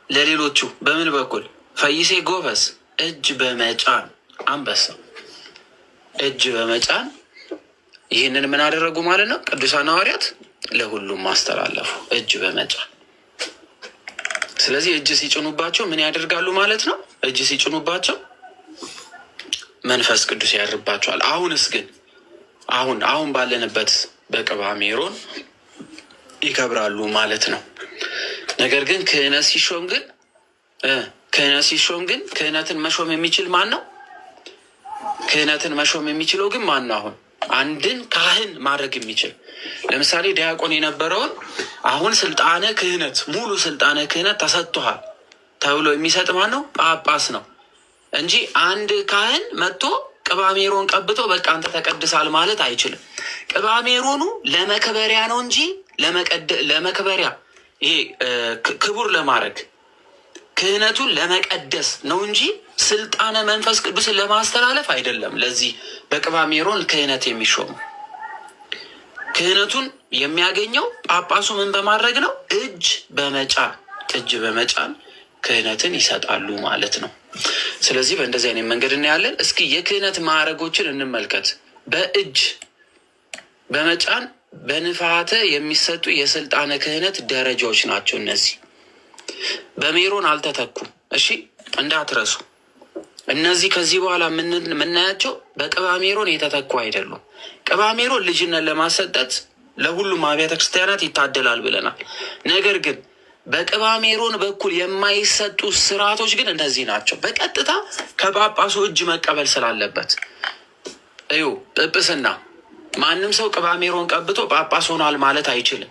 ለሌሎቹ በምን በኩል? ፈይሴ ጎበዝ፣ እጅ በመጫን አንበሳ፣ እጅ በመጫን ይህንን ምን አደረጉ ማለት ነው? ቅዱሳን ሐዋርያት ለሁሉም ማስተላለፉ እጅ በመጫን። ስለዚህ እጅ ሲጭኑባቸው ምን ያደርጋሉ ማለት ነው? እጅ ሲጭኑባቸው መንፈስ ቅዱስ ያድርባቸዋል። አሁንስ ግን አሁን ባለንበት በቅባ ሜሮን ይከብራሉ ማለት ነው። ነገር ግን ክህነት ሲሾም ግን ክህነትን መሾም የሚችል ማን ነው? ክህነትን መሾም የሚችለው ግን ማን ነው? አሁን አንድን ካህን ማድረግ የሚችል ለምሳሌ ዲያቆን የነበረውን አሁን ስልጣነ ክህነት ሙሉ ስልጣነ ክህነት ተሰጥቶሃል ተብሎ የሚሰጥ ማን ነው? ጳጳስ ነው እንጂ አንድ ካህን መጥቶ ቅባ ሜሮን ቀብቶ በቃ አንተ ተቀድሳል ማለት አይችልም። ቅባ ሜሮኑ ለመክበሪያ ነው እንጂ ለመክበሪያ ይሄ ክቡር ለማድረግ ክህነቱን ለመቀደስ ነው እንጂ ስልጣነ መንፈስ ቅዱስን ለማስተላለፍ አይደለም። ለዚህ በቅባ ሜሮን ክህነት የሚሾሙ ክህነቱን የሚያገኘው ጳጳሱ ምን በማድረግ ነው? እጅ በመጫን ክህነትን ይሰጣሉ ማለት ነው። ስለዚህ በእንደዚህ አይነት መንገድ እናያለን። እስኪ የክህነት ማዕረጎችን እንመልከት። በእጅ በመጫን በንፋተ የሚሰጡ የስልጣነ ክህነት ደረጃዎች ናቸው እነዚህ። በሜሮን አልተተኩም። እሺ እንዳትረሱ። እነዚህ ከዚህ በኋላ የምናያቸው በቅባ ሜሮን የተተኩ አይደሉም። ቅባ ሜሮን ልጅነት ለማሰጠት ለሁሉም አብያተ ክርስቲያናት ይታደላል ብለናል። ነገር ግን በቅባ ሜሮን በኩል የማይሰጡ ስርዓቶች ግን እነዚህ ናቸው። በቀጥታ ከጳጳሱ እጅ መቀበል ስላለበት እዩ። ጵጵስና ማንም ሰው ቅባ ሜሮን ቀብቶ ጳጳስ ሆኗል ማለት አይችልም።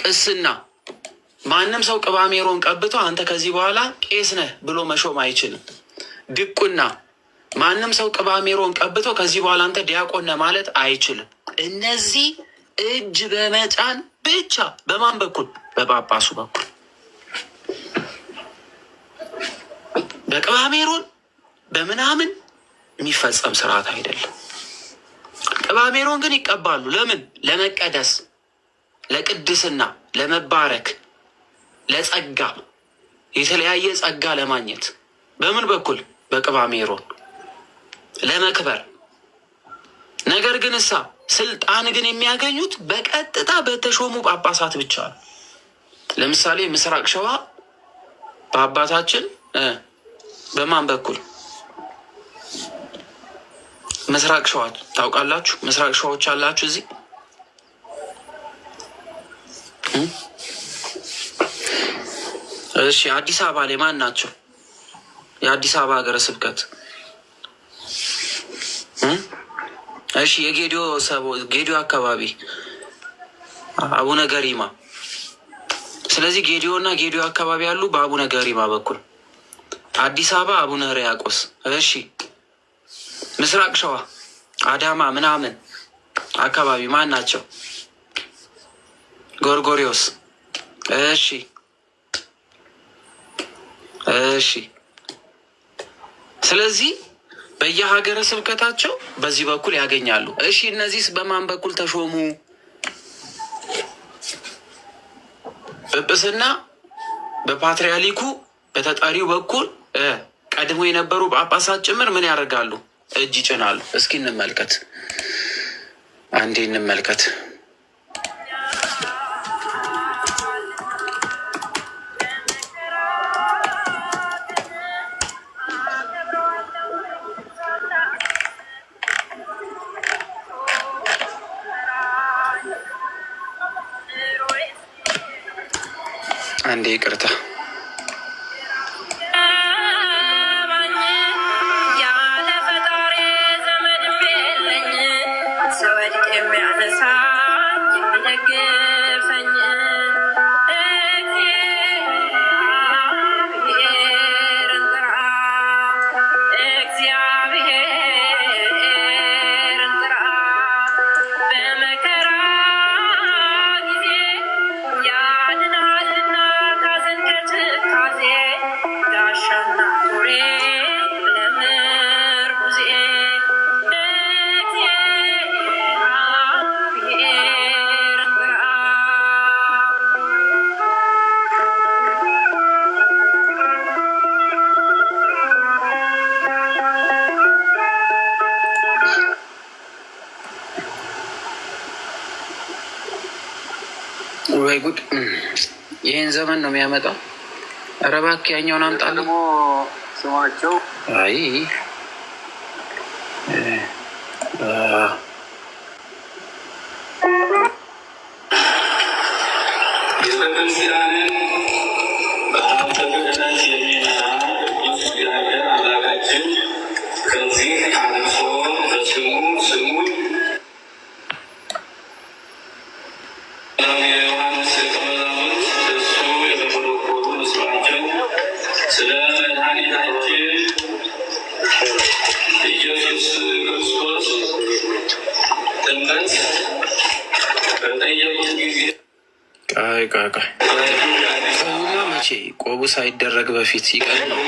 ቅስና ማንም ሰው ቅባ ሜሮን ቀብቶ አንተ ከዚህ በኋላ ቄስ ነህ ብሎ መሾም አይችልም። ድቁና ማንም ሰው ቅባ ሜሮን ቀብቶ ከዚህ በኋላ አንተ ዲያቆን ነህ ማለት አይችልም። እነዚህ እጅ በመጫን ብቻ በማን በኩል? በጳጳሱ በኩል። በቅባ ሜሮን በምናምን የሚፈጸም ስርዓት አይደለም። ቅባ ሜሮን ግን ይቀባሉ። ለምን? ለመቀደስ፣ ለቅድስና፣ ለመባረክ፣ ለጸጋ፣ የተለያየ ጸጋ ለማግኘት። በምን በኩል? በቅባ ሜሮን ለመክበር። ነገር ግን ስልጣን ግን የሚያገኙት በቀጥታ በተሾሙ ጳጳሳት ብቻ ነው። ለምሳሌ ምስራቅ ሸዋ በአባታችን በማን በኩል? ምስራቅ ሸዋ ታውቃላችሁ? ምስራቅ ሸዋዎች አላችሁ እዚህ? እሺ አዲስ አበባ ላይ ማን ናቸው? የአዲስ አበባ ሀገረ ስብከት። እሺ ጌዲዮ አካባቢ አቡነ ገሪማ። ስለዚህ ጌዲዮ እና ጌዲዮ አካባቢ ያሉ በአቡነ ገሪማ በኩል፣ አዲስ አበባ አቡነ ሕርያቆስ። እሺ ምስራቅ ሸዋ አዳማ ምናምን አካባቢ ማን ናቸው? ጎርጎሪዎስ። እሺ ስለዚህ በየሀገረ ስብከታቸው በዚህ በኩል ያገኛሉ። እሺ እነዚህስ በማን በኩል ተሾሙ? ጵጵስና በፓትርያርኩ በተጠሪው በኩል ቀድሞ የነበሩ ጳጳሳት ጭምር ምን ያደርጋሉ? እጅ ይጭናሉ። እስኪ እንመልከት፣ አንዴ እንመልከት። አንዴ ይቅርታ። ወይ ጉድ! ይህን ዘመን ነው የሚያመጣው። ኧረ እባክህ ያኛውን አምጣልኝ። ስማቸው አይ መቼ ቆቡ ሳይደረግ በፊት ይቀድም ነው።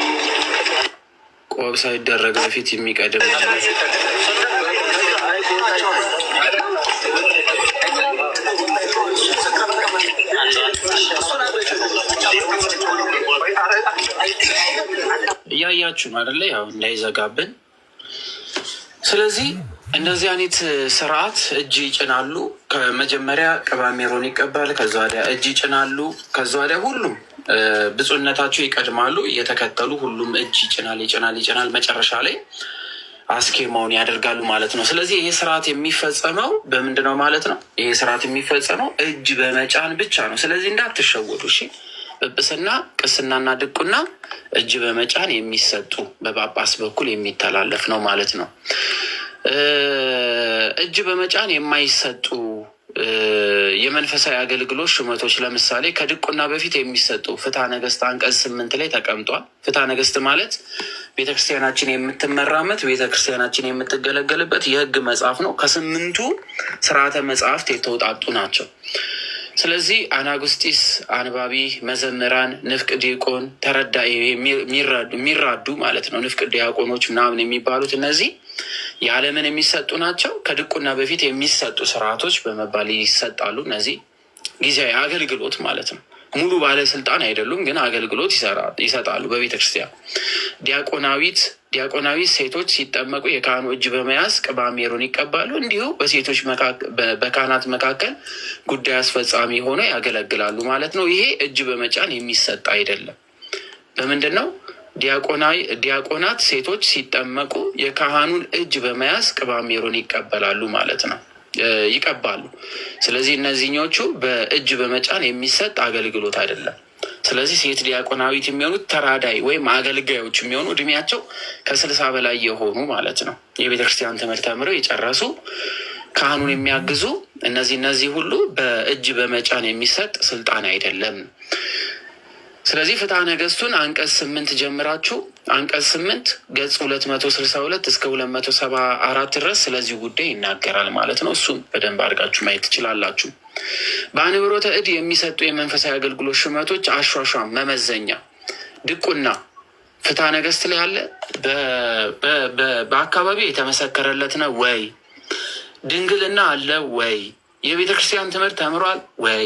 ቆብ ሳይደረግ በፊት የሚቀድም እያያችሁ ነው አይደለ? ያው እንዳይዘጋብን። ስለዚህ እንደዚህ አይነት ስርዓት እጅ ይጭናሉ። ከመጀመሪያ ቅባ ሜሮን ይቀባል፣ ከዛ ወዲያ እጅ ይጭናሉ፣ ከዛ ወዲያ ሁሉም ብፁዕነታቸው ይቀድማሉ። እየተከተሉ ሁሉም እጅ ይጭናል። መጨረሻ ላይ አስኬማውን ያደርጋሉ ማለት ነው። ስለዚህ ይህ ስርዓት የሚፈጸመው በምንድን ነው ማለት ነው? ይህ ስርዓት የሚፈጸመው እጅ በመጫን ብቻ ነው። ስለዚህ እንዳትሸወዱ እሺ። ጵጵስና፣ ቅስናና ድቁና እጅ በመጫን የሚሰጡ በጳጳስ በኩል የሚተላለፍ ነው ማለት ነው። እጅ በመጫን የማይሰጡ የመንፈሳዊ አገልግሎት ሹመቶች ለምሳሌ ከድቁና በፊት የሚሰጡ ፍትሐ ነገሥት አንቀጽ 8 ላይ ተቀምጧል። ፍትሐ ነገሥት ማለት ቤተክርስቲያናችን የምትመራበት ቤተክርስቲያናችን የምትገለገልበት የሕግ መጽሐፍ ነው። ከ8ቱ ስርዓተ መጽሐፍት የተውጣጡ ናቸው። ስለዚህ አናጉስጢስ፣ አንባቢ፣ መዘምራን፣ ንፍቅ ዲቆን፣ ተረዳኢ የሚራዱ ማለት ነው። ንፍቅ ዲያቆኖች ምናምን የሚባሉት እነዚህ የዓለምን የሚሰጡ ናቸው። ከድቁና በፊት የሚሰጡ ስርዓቶች በመባል ይሰጣሉ። እነዚህ ጊዜያዊ አገልግሎት ማለት ነው። ሙሉ ባለስልጣን አይደሉም፣ ግን አገልግሎት ይሰጣሉ በቤተክርስቲያን። ዲያቆናዊት ሴቶች ሲጠመቁ የካህኑ እጅ በመያዝ ቅባ ሜሮን ይቀባሉ። እንዲሁ በሴቶች በካህናት መካከል ጉዳይ አስፈጻሚ ሆነው ያገለግላሉ ማለት ነው። ይሄ እጅ በመጫን የሚሰጥ አይደለም። በምንድን ነው? ዲያቆናት ሴቶች ሲጠመቁ የካህኑን እጅ በመያዝ ቅባ ሜሮን ይቀበላሉ ማለት ነው፣ ይቀባሉ። ስለዚህ እነዚህኞቹ በእጅ በመጫን የሚሰጥ አገልግሎት አይደለም። ስለዚህ ሴት ዲያቆናዊት የሚሆኑት ተራዳይ ወይም አገልጋዮች የሚሆኑ እድሜያቸው ከ60 በላይ የሆኑ ማለት ነው፣ የቤተክርስቲያን ትምህርት ተምረው የጨረሱ ካህኑን የሚያግዙ እነዚህ ሁሉ በእጅ በመጫን የሚሰጥ ስልጣን አይደለም። ስለዚህ ፍትሐ ነገሥቱን አንቀጽ 8 ጀምራችሁ አንቀጽ 8 ገጽ 262 እስከ 274 ድረስ ስለዚህ ጉዳይ ይናገራል ማለት ነው። እሱም በደንብ አድርጋችሁ ማየት ትችላላችሁ። በአንብሮተ እድ የሚሰጡ የመንፈሳዊ አገልግሎት ሹመቶች አሿሿም መመዘኛ ድቁና ፍትሐ ነገሥት ላይ አለ። በአካባቢ የተመሰከረለት ነው ወይ? ድንግልና አለ ወይ? የቤተ ክርስቲያን ትምህርት ተምሯል ወይ?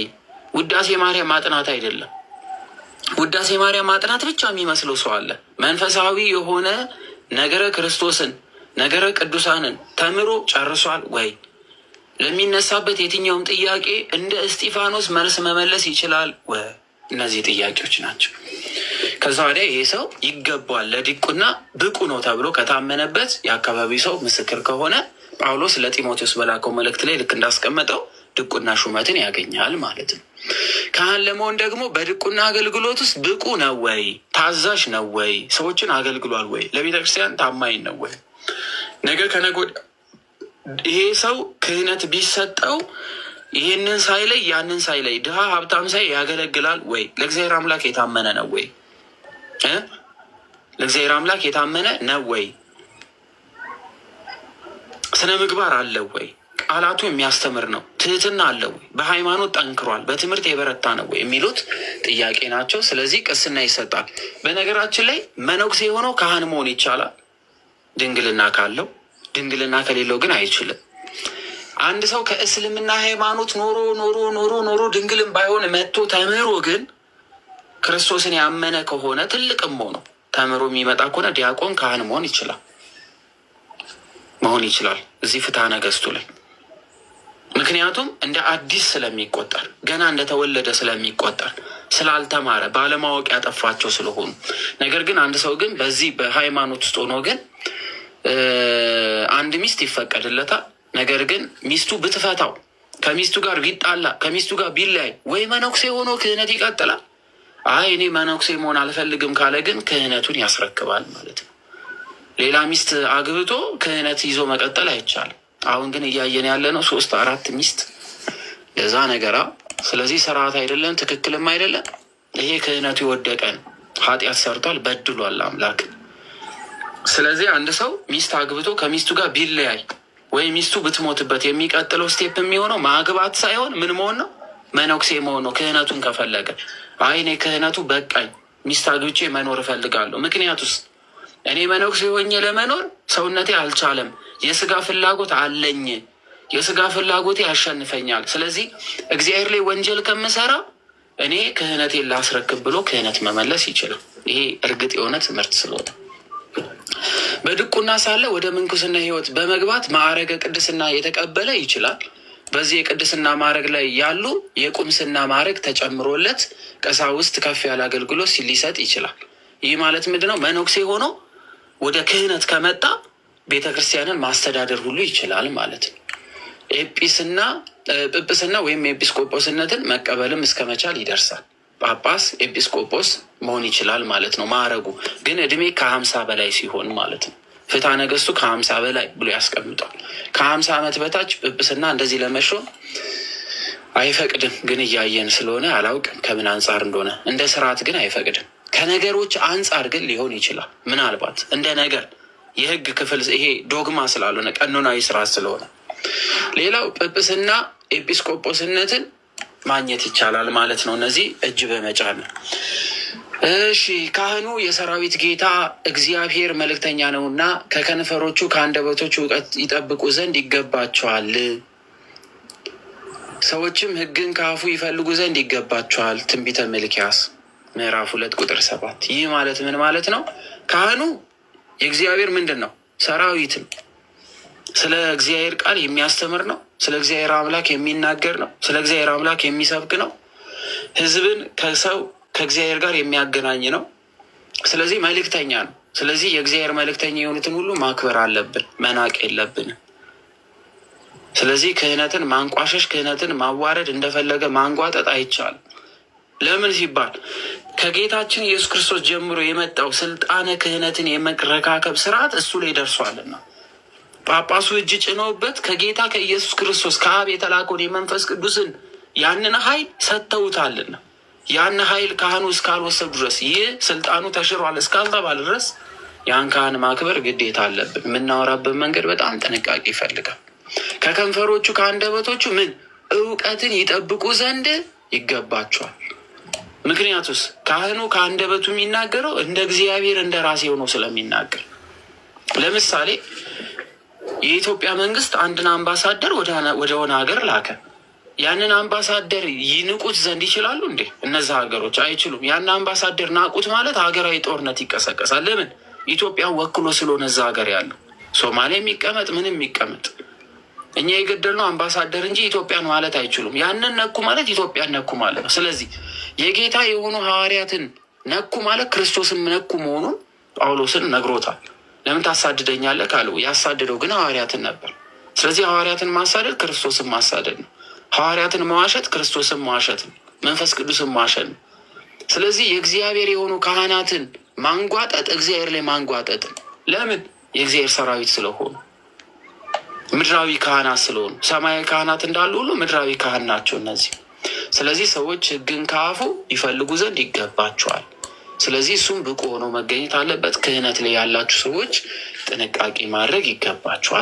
ውዳሴ ማርያም ማጥናት አይደለም። ውዳሴ ማርያም ማጥናት ብቻ የሚመስለው ሰው አለ። መንፈሳዊ የሆነ ነገረ ክርስቶስን ነገረ ቅዱሳንን ተምሮ ጨርሷል ወይ? ለሚነሳበት የትኛውም ጥያቄ እንደ እስጢፋኖስ መልስ መመለስ ይችላል ወይ? እነዚህ ጥያቄዎች ናቸው። ከዛ ወዲያ ይሄ ሰው ይገባዋል ለዲቁና ብቁ ነው ተብሎ ከታመነበት የአካባቢ ሰው ምስክር ከሆነ ጳውሎስ ለጢሞቴዎስ በላከው መልእክት ላይ ልክ እንዳስቀመጠው ድቁና ሹመትን ያገኛል ማለት ነው። ካህን ለመሆን ደግሞ በድቁና አገልግሎት ውስጥ ብቁ ነው ወይ? ታዛዥ ነው ወይ? ሰዎችን አገልግሏል ወይ? ለቤተ ክርስቲያን ታማኝ ነው ወይ? ነገ ከነገ ወዲያ ይሄ ሰው ክህነት ቢሰጠው ይህንን ሳይለይ ያንን ሳይለይ ድሃ ሀብታም ሳይ ያገለግላል ወይ? ለእግዚአብሔር አምላክ የታመነ ነው ወይ? ለእግዚአብሔር አምላክ የታመነ ነው ወይ? ስነ ምግባር አለው ወይ? ቃላቱ የሚያስተምር ነው? ትህትና አለው ወይ? በሃይማኖት ጠንክሯል? በትምህርት የበረታ ነው ወይ? የሚሉት ጥያቄ ናቸው። ስለዚህ ቅስና ይሰጣል። በነገራችን ላይ መነኩሴ የሆነው ካህን መሆን ይቻላል ድንግልና ካለው። ድንግልና ከሌለው ግን አይችልም። አንድ ሰው ከእስልምና ሃይማኖት ኖሮ ድንግልም ባይሆን መጥቶ ተምሮ ግን ክርስቶስን ያመነ ከሆነ ትልቅም ሆኖ ተምሮ የሚመጣ ከሆነ ዲያቆን ካህን መሆን ይችላል እዚህ ፍትሐ ነገሥቱ ላይ። ምክንያቱም እንደ አዲስ ስለሚቆጠር ገና እንደተወለደ ስለሚቆጠር ስላልተማረ ባለማወቅ ያጠፋቸው ስለሆኑ። ነገር ግን አንድ ሰው ግን በዚህ በሃይማኖት ውስጥ ሆኖ ግን አንድ ሚስት ይፈቀድለታል። ነገር ግን ሚስቱ ብትፈታው፣ ከሚስቱ ጋር ቢጣላ፣ ከሚስቱ ጋር ቢለያይ ወይ መነኩሴ ሆኖ ክህነት ይቀጥላል። አይ እኔ መነኩሴ መሆን አልፈልግም ካለ ግን ክህነቱን ያስረክባል ማለት ነው። ሌላ ሚስት አግብቶ ክህነት ይዞ መቀጠል አይቻልም። አሁን ግን እያየን ያለ ነው 3-4 ሚስት ለዛ ነገራ። ስለዚህ ስርዓት አይደለም፣ ትክክልም አይደለም። ይሄ ክህነቱ የወደቀን ኃጢአት ሰርቷል፣ በድሏል አምላክ። ስለዚህ አንድ ሰው ሚስት አግብቶ ከሚስቱ ጋር ቢለያይ ወይ ሚስቱ ብትሞትበት የሚቀጥለው ስቴፕ የሚሆነው ማግባት ሳይሆን ምን መሆን ነው? መነኩሴ መሆን ነው። ክህነቱን ከፈለገ አይ እኔ ክህነቱ በቃኝ፣ ሚስት አግብቼ መኖር እፈልጋለሁ። ምክንያቱስ እኔ መነኩሴ ሆኜ ለመኖር ሰውነቴ አልቻለም፣ የስጋ ፍላጎት አለኝ፣ የስጋ ፍላጎቴ ያሸንፈኛል። ስለዚህ እግዚአብሔር ላይ ወንጀል ከምሰራ እኔ ክህነቴን ላስረክብ ብሎ ክህነት መመለስ ይችላል። ይሄ እርግጥ የሆነ ትምህርት ስለሆነ በድቁና ሳለ ወደ ምንኩስና ሕይወት በመግባት ማዕረገ ቅድስና የተቀበለ ይችላል። በዚህ የቅድስና ማዕረግ ላይ ያሉ የቁምስና ማዕረግ ተጨምሮለት ቀሳውስት ከፍ ያለ አገልግሎት ሊሰጥ ይችላል። ይህ ማለት ምንድነው? መነኩሴ ሆኖ ወደ ክህነት ከመጣ ቤተ ክርስቲያንን ማስተዳደር ሁሉ ይችላል ማለት ነው። ጵጵስና ወይም ኤጲስቆጶስነትን መቀበልም እስከ መቻል ይደርሳል። ጳጳስ ኤጲስቆጶስ መሆን ይችላል ማለት ነው። ማዕረጉ ግን እድሜ ከ50 በላይ ሲሆን ማለት ነው። ፍትሐ ነገሥቱ ከ50 በላይ ብሎ ያስቀምጧል። ከ50 ዓመት በታች ጵጵስና እንደዚህ ለመሾም አይፈቅድም። ግን እያየን ስለሆነ አላውቅም ከምን አንጻር እንደሆነ። እንደ ስርዓት ግን አይፈቅድም። ከነገሮች አንጻር ግን ሊሆን ይችላል። ምናልባት እንደ ነገር የህግ ክፍል ይሄ ዶግማ ስላልሆነ ቀኖናዊ ስርዓት ስለሆነ። ሌላው ጵጵስና ኤጲስቆጶስነትን ማግኘት ይቻላል ማለት ነው። እነዚህ እጅ በመጫን ነው። እሺ፣ ካህኑ የሰራዊት ጌታ እግዚአብሔር መልእክተኛ ነውና ከከንፈሮቹ ከአንደበቶቹ እውቀት ይጠብቁ ዘንድ ይገባቸዋል። ሰዎችም ሕግን ከአፉ ይፈልጉ ዘንድ ይገባቸዋል። ትንቢተ ሚልክያስ ምዕራፍ 2 ቁጥር 7። ይህ ማለት ምን ማለት ነው? ካህኑ የእግዚአብሔር ምንድን ነው? ሰራዊትም ስለ እግዚአብሔር ቃል የሚያስተምር ነው። ስለ እግዚአብሔር አምላክ የሚናገር ነው። ስለ እግዚአብሔር አምላክ የሚሰብክ ነው። ሕዝብን ከእግዚአብሔር ጋር የሚያገናኝ ነው። ስለዚህ መልእክተኛ ነው። ስለዚህ የእግዚአብሔር መልእክተኛ የሆኑትን ሁሉ ማክበር አለብን፣ መናቅ የለብንም። ስለዚህ ክህነትን ማንቋሸሽ፣ ክህነትን ማዋረድ፣ እንደፈለገ ማንጓጠጥ አይቻልም። ለምን ሲባል ከጌታችን ኢየሱስ ክርስቶስ ጀምሮ የመጣው ስልጣነ ክህነትን የመረካከብ ስርዓት እሱ ላይ ደርሷልና ጳጳሱ እጅ ጭነውበት ከጌታ ከኢየሱስ ክርስቶስ ከአብ የተላከውን የመንፈስ ቅዱስን ያንን ኃይል ሰጥተውታልና ያን ኃይል ካህኑ እስካልወሰዱ ድረስ ይህ ስልጣኑ ተሽሯል እስካልተባለ ድረስ ያን ካህን ማክበር ግዴታ አለብን። የምናወራበት መንገድ በጣም ጥንቃቄ ይፈልጋል። ከከንፈሮቹ ከአንደበቶቹ ምን እውቀትን ይጠብቁ ዘንድ ይገባቸዋል። ምክንያቱስ ካህኑ ከአንደበቱ የሚናገረው እንደ እግዚአብሔር እንደ ራሴ ሆኖ ስለሚናገር። ለምሳሌ የኢትዮጵያ መንግስት አንድን አምባሳደር ወደ ሆነ ሀገር ላከ። ያንን አምባሳደር ይንቁት ዘንድ ይችላሉ እንዴ? እነዛ ሀገሮች አይችሉም። ያን አምባሳደር ናቁት ማለት ሀገራዊ ጦርነት ይቀሰቀሳል። ለምን? ኢትዮጵያን ወክሎ ስለሆነ እዛ ሀገር ያለው ሶማሌ የሚቀመጥ ምንም የሚቀመጥ እኛ የገደልነው አምባሳደር እንጂ ኢትዮጵያን ማለት አይችሉም። ያንን ነኩ ማለት ኢትዮጵያን ነኩ ማለት ነው። ስለዚህ የጌታ የሆኑ ሐዋርያትን ነኩ ማለት ክርስቶስን ነኩ መሆኑን ጳውሎስን ነግሮታል። ለምን ታሳድደኛለህ ካለው ያሳደደው ግን ሐዋርያትን ነበር። ስለዚህ ሐዋርያትን ማሳደድ ክርስቶስን ማሳደድ ነው። ሐዋርያትን መዋሸት ክርስቶስን መዋሸት ነው። መንፈስ ቅዱስን መዋሸት ነው። ስለዚህ የእግዚአብሔር የሆኑ ካህናትን ማንጓጠጥ እግዚአብሔር ላይ ማንጓጠጥ ነው። ለምን? የእግዚአብሔር ሰራዊት ስለሆኑ ምድራዊ ካህናት ስለሆኑ። ሰማያዊ ካህናት እንዳሉ ሁሉ ምድራዊ ካህን ናቸው እነዚህ። ስለዚህ ሰዎች ሕግን ከአፉ ይፈልጉ ዘንድ ይገባቸዋል። ስለዚህ እሱም ብቁ ሆኖ መገኘት አለበት። ክህነት ላይ ያላችሁ ሰዎች ጥንቃቄ ማድረግ ይገባቸዋል።